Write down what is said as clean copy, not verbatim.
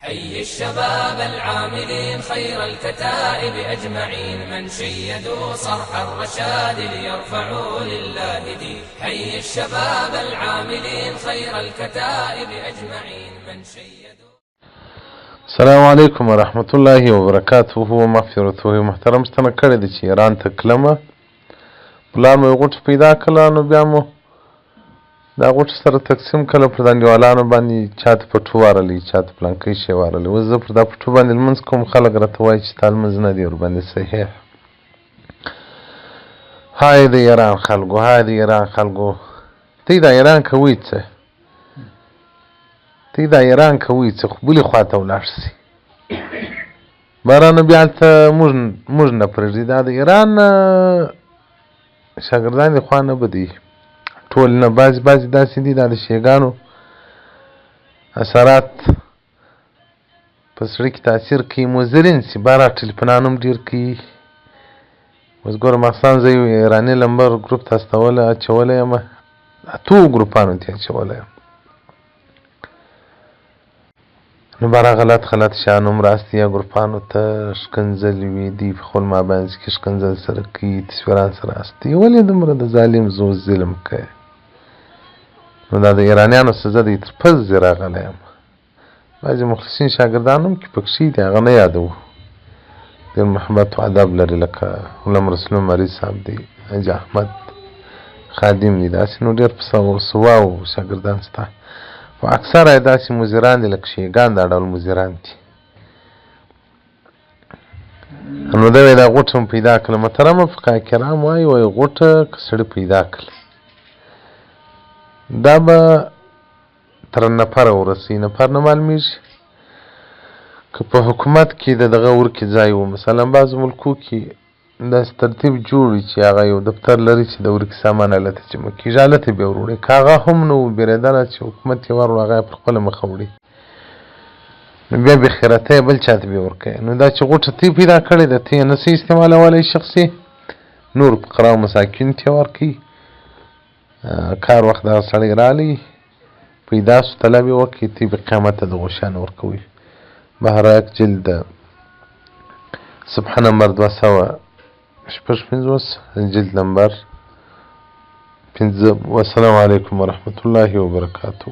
حي الشباب العاملين خير الكتائب أجمعين، من شيدوا صرح الرشاد ليرفعوا لله دين. حي الشباب العاملين خير الكتائب أجمعين، من شيدوا. السلام علیکم ورحمت الله وبرکاته ومغفرته. محترم ستنه کړی دی چې ایران ته کلمه پلان مو غوټ پیدا کړه، نو بیا مو دا غوټ سره تقسیم کړه پر دانډیوالانو باندې، چاته پټو وارلی چاته پلانکۍ شی وارلی. اوس زه پر دا پټو باندې لمونځ کوم، خلک راته وایي چې تا لمونځ نه دی ورباندې صحیح. های د ایران خلکو، های د ایران خلکو، تی دا ایران کوي څه، تی دا ایران کوي څه، خو بلې خوا ته ولاړ سي. بارانو بیا هلته موږ نه پرېږدي. دا د ایران شاګردان د خوا نه بدي، ټول نه، بعضې داسې دي، دا د شیګانو اثرات په زړه کې تاثیر کوي، مضرین سي. باره ټلیفونان هم ډېر کوي. اوس ګوره مخصوصا زه یو ایراني نمبر ګروپ ته اچولی یم، اتو ګروپانو ته اچولی یم. نو باره غلط شیان هم راستي یا ګروپانو ته ښکنځل وي، دوی په خپل مابینځ کې ښکنځل سره کوي، تصویران سره راستي. ولې دومره د ظالم زو ظلم کوي؟ نو دا د ایرانیانو څه زه د تر پزې راغلی یم. بعضې مخلصین شاګردان هم کې پکښې دي، هغه نه یادوو، ډېر محبت و ادب لري، لکه غلام رسول مریض صاحب دی، حاجي احمد خادم دی، داسې نو ډېر په سواو شاګردان سته. خو اکثره یې داسې مضران دي، لکه شیګان دا ډول مضران دي. نو ده وایي دا غوټه مو پیدا کړله. محترمه فقها کرام وایي غوټه که سړي پیدا کړله، دا به تر نفره ورسوي. نفر نه معلومېږي که په حکومت کې د دغه ورکې ځای و. مثلا بعضو ملکو کې داسې ترتیب جوړ وي چې هغه یو دفتر لري چې د ورکې سامان هلته جمع کېږي، هلته بیا ور وړي. که هغه هم نه و بېرېدله چې حکومت یې ور وړو، هغه یې پر خپله مخه وړي، نو بیا بېخیرته یې بل چا ته بیا ورکوي. نو دا چې غوټه تی پیدا کړې ده، ته یې نه سې استعمالولی شخصي، نور فقراو مساکینو ته یې ورکوي. کار وخت دغه سړی رالی پیدا سو، طلب یې وکړي، ته یې به قیامت ته د غوشانو ورکوي. بهرک جلد صفحه نمبر 256 جلد نمبر 5. والسلام علیکم ورحمة الله وبرکاته.